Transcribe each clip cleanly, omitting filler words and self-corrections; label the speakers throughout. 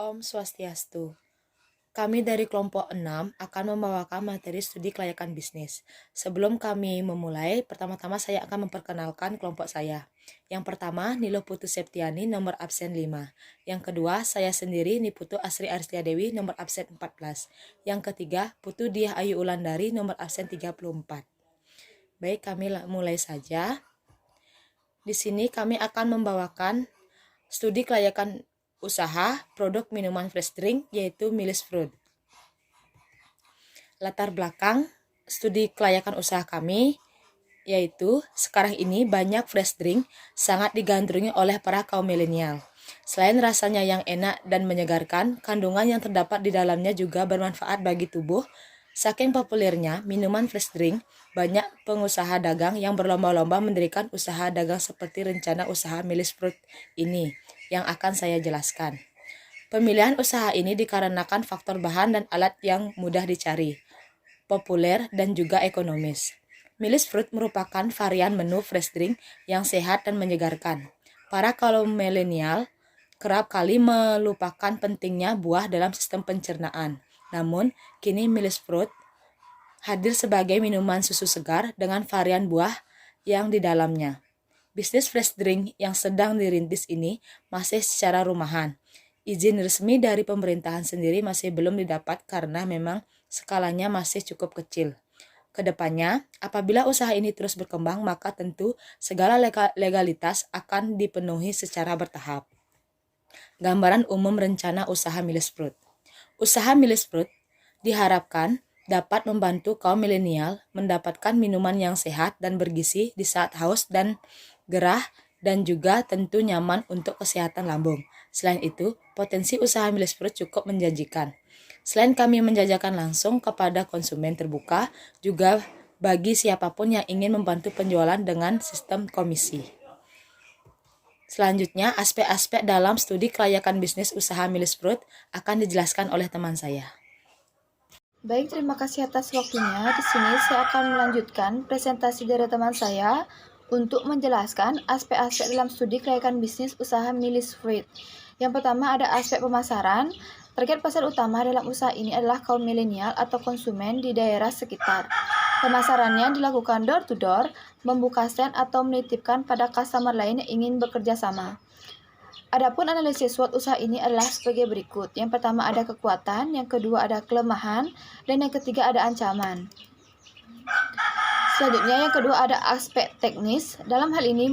Speaker 1: Om Swastiastu. Kami dari kelompok 6 akan membawakan materi studi kelayakan bisnis. Sebelum kami memulai, pertama-tama saya akan memperkenalkan kelompok saya. Yang pertama, Nilo Putu Septiani, nomor absen 5. Yang kedua, saya sendiri, Niputu Asri Aristiadewi, nomor absen 14. Yang ketiga, Putu Diah Ayu Ulandari, nomor absen 34. Baik, kami mulai saja. Di sini kami akan membawakan studi kelayakan usaha produk minuman fresh drink yaitu Milis Fruit. Latar belakang studi kelayakan usaha kami yaitu sekarang ini banyak fresh drink sangat digandrungi oleh para kaum milenial. Selain rasanya yang enak dan menyegarkan, kandungan yang terdapat di dalamnya juga bermanfaat bagi tubuh. Saking populernya minuman fresh drink, banyak pengusaha dagang yang berlomba-lomba mendirikan usaha dagang seperti rencana usaha Milis Fruit ini yang akan saya jelaskan. Pemilihan usaha ini dikarenakan faktor bahan dan alat yang mudah dicari, populer, dan juga ekonomis. Milis Fruit merupakan varian menu fresh drink yang sehat dan menyegarkan. Para kaum milenial kerap kali melupakan pentingnya buah dalam sistem pencernaan. Namun, kini Milis Fruit hadir sebagai minuman susu segar dengan varian buah yang di dalamnya. Bisnis fresh drink yang sedang dirintis ini masih secara rumahan. Izin resmi dari pemerintahan sendiri masih belum didapat karena memang skalanya masih cukup kecil. Kedepannya, apabila usaha ini terus berkembang, maka tentu segala legalitas akan dipenuhi secara bertahap. Gambaran umum rencana usaha Milis Fruit. Usaha Milis Fruit diharapkan dapat membantu kaum milenial mendapatkan minuman yang sehat dan bergizi di saat haus dan gerah dan juga tentu nyaman untuk kesehatan lambung. Selain itu, potensi usaha Milis Fruit cukup menjanjikan. Selain kami menjajakan langsung kepada konsumen terbuka, juga bagi siapapun yang ingin membantu penjualan dengan sistem komisi. Selanjutnya, aspek-aspek dalam studi kelayakan bisnis usaha Milis Fruit akan dijelaskan oleh teman saya.
Speaker 2: Baik, terima kasih atas waktunya. Di sini saya akan melanjutkan presentasi dari teman saya untuk menjelaskan aspek-aspek dalam studi kelayakan bisnis usaha Milis Fruit. Yang pertama ada aspek pemasaran. Target pasar utama dalam usaha ini adalah kaum milenial atau konsumen di daerah sekitar. Pemasarannya dilakukan door to door, membuka stand atau menitipkan pada customer lain yang ingin bekerja sama. Adapun analisis SWOT usaha ini adalah sebagai berikut. Yang pertama ada kekuatan, yang kedua ada kelemahan, dan yang ketiga ada ancaman. Selanjutnya yang kedua ada aspek teknis. Dalam hal ini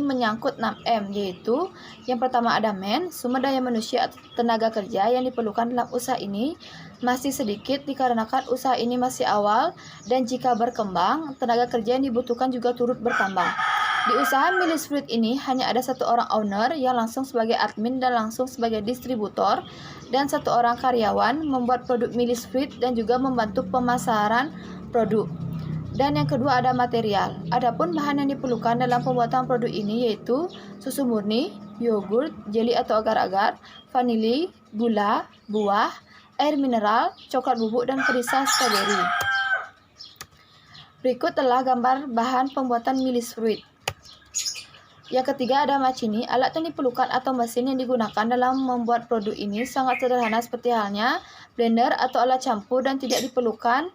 Speaker 2: menyangkut 6M, yaitu yang pertama ada sumber daya manusia atau tenaga kerja yang diperlukan dalam usaha ini masih sedikit dikarenakan usaha ini masih awal dan jika berkembang, tenaga kerja yang dibutuhkan juga turut bertambah. Di usaha Milis Fruit ini hanya ada satu orang owner yang langsung sebagai admin dan langsung sebagai distributor dan satu orang karyawan membuat produk Milis Fruit dan juga membantu pemasaran produk. Dan yang kedua ada material. Adapun bahan yang diperlukan dalam pembuatan produk ini yaitu susu murni, yogurt, jeli atau agar-agar, vanili, gula, buah, air mineral, coklat bubuk dan perisa stroberi. Berikut adalah gambar bahan pembuatan Milis Fruit. Yang ketiga ada macini, alat yang diperlukan atau mesin yang digunakan dalam membuat produk ini sangat sederhana seperti halnya blender atau alat campur dan tidak diperlukan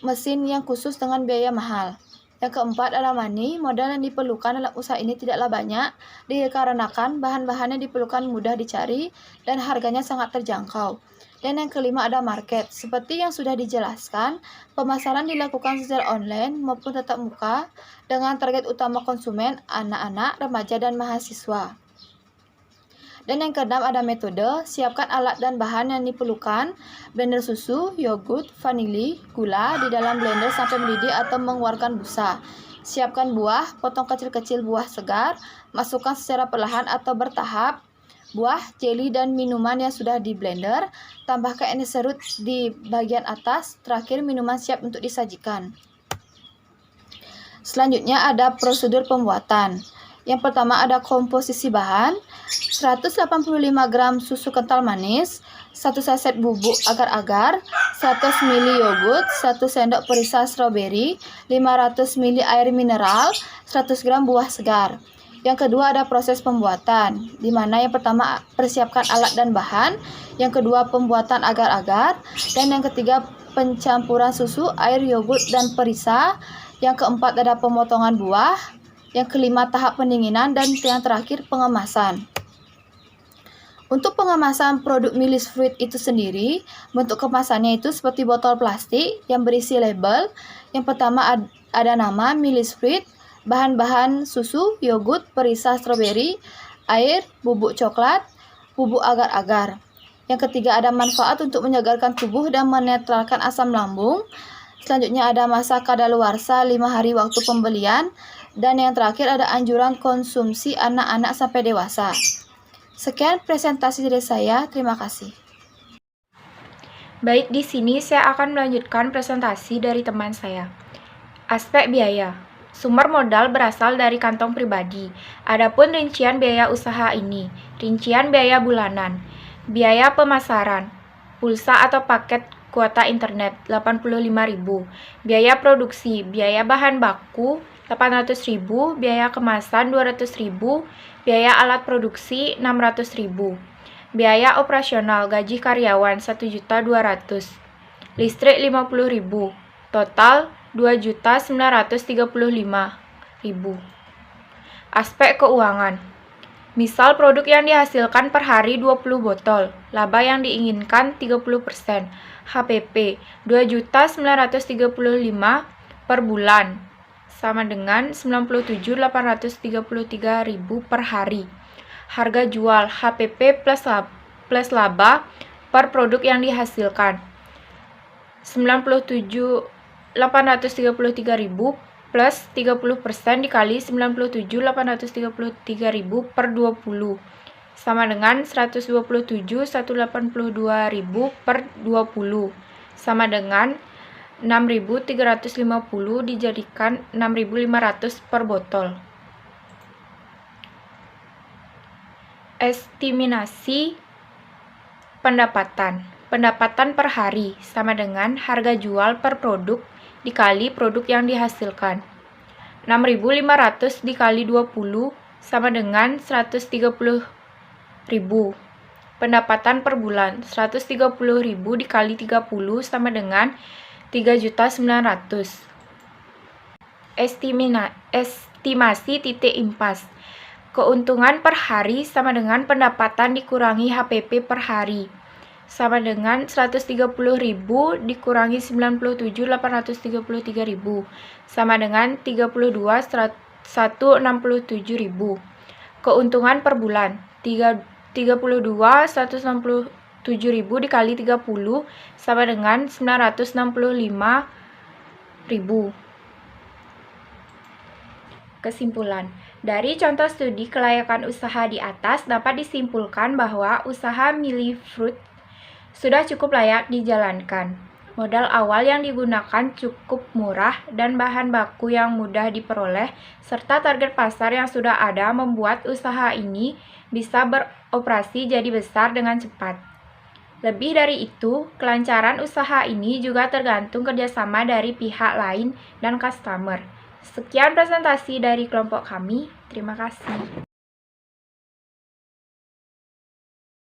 Speaker 2: mesin yang khusus dengan biaya mahal. Yang keempat adalah money, modal yang diperlukan dalam usaha ini tidaklah banyak dikarenakan bahan-bahan yang diperlukan mudah dicari dan harganya sangat terjangkau. Dan yang kelima ada market. Seperti yang sudah dijelaskan, pemasaran dilakukan secara online maupun tatap muka dengan target utama konsumen anak-anak, remaja, dan mahasiswa. Dan yang keenam ada metode, siapkan alat dan bahan yang diperlukan, blender susu, yogurt, vanili, gula di dalam blender sampai mendidih atau mengeluarkan busa. Siapkan buah, potong kecil-kecil buah segar, masukkan secara perlahan atau bertahap buah, jeli, dan minuman yang sudah di blender, tambahkan es serut di bagian atas, terakhir minuman siap untuk disajikan. Selanjutnya ada prosedur pembuatan. Yang pertama ada komposisi bahan, 185 gram susu kental manis, 1 saset bubuk agar-agar, 100 ml yogurt, 1 sendok perisa stroberi, 500 ml air mineral, 100 gram buah segar. Yang kedua ada proses pembuatan, di mana yang pertama persiapkan alat dan bahan, yang kedua pembuatan agar-agar, dan yang ketiga pencampuran susu, air, yogurt, dan perisa. Yang keempat ada pemotongan buah, yang kelima tahap pendinginan, dan yang terakhir pengemasan. Untuk pengemasan produk Milis Fruit itu sendiri, bentuk kemasannya itu seperti botol plastik yang berisi label. Yang pertama ada nama Milis Fruit, bahan-bahan susu, yogurt, perisa stroberi, air, bubuk coklat, bubuk agar-agar. Yang ketiga ada manfaat untuk menyegarkan tubuh dan menetralkan asam lambung. Selanjutnya ada masa kadaluarsa 5 hari waktu pembelian. Dan yang terakhir ada anjuran konsumsi anak-anak sampai dewasa. Sekian presentasi dari saya, terima kasih.
Speaker 3: Baik, di sini saya akan melanjutkan presentasi dari teman saya. Aspek biaya. Sumber modal berasal dari kantong pribadi. Adapun rincian biaya usaha ini, rincian biaya bulanan, biaya pemasaran, pulsa atau paket kuota internet 85.000, biaya produksi, biaya bahan baku 800.000, biaya kemasan 200.000, biaya alat produksi 600.000, biaya operasional gaji karyawan 1.200.000, listrik 50.000, total 2.935.000. Aspek keuangan. Misal produk yang dihasilkan per hari 20 botol, laba yang diinginkan 30%, HPP 2.935.000 per bulan, sama dengan 97.833.000 per hari. Harga jual HPP plus laba per produk yang dihasilkan 97.833.000 plus 30% dikali 97.833.000 per 20 sama dengan 127.182.000 per 20 sama dengan 6.350 dijadikan 6.500 per botol. Estimasi pendapatan. Pendapatan per hari sama dengan harga jual per produk dikali produk yang dihasilkan. 6.500 dikali 20 sama dengan 130.000. Pendapatan per bulan 130.000 dikali 30 sama dengan 3.900.000. Estimasi titik impas. Keuntungan per hari sama dengan pendapatan dikurangi HPP per hari, sama dengan 130.000 dikurangi 97.833.000, sama dengan 32.167.000. Keuntungan per bulan 32.167.000 dikali 30 sama dengan 965.000. Kesimpulan. Dari contoh studi kelayakan usaha di atas dapat disimpulkan bahwa usaha Milis Fruit sudah cukup layak dijalankan. Modal awal yang digunakan cukup murah dan bahan baku yang mudah diperoleh, serta target pasar yang sudah ada membuat usaha ini bisa beroperasi jadi besar dengan cepat. Lebih dari itu, kelancaran usaha ini juga tergantung kerjasama dari pihak lain dan customer. Sekian presentasi dari kelompok kami. Terima kasih.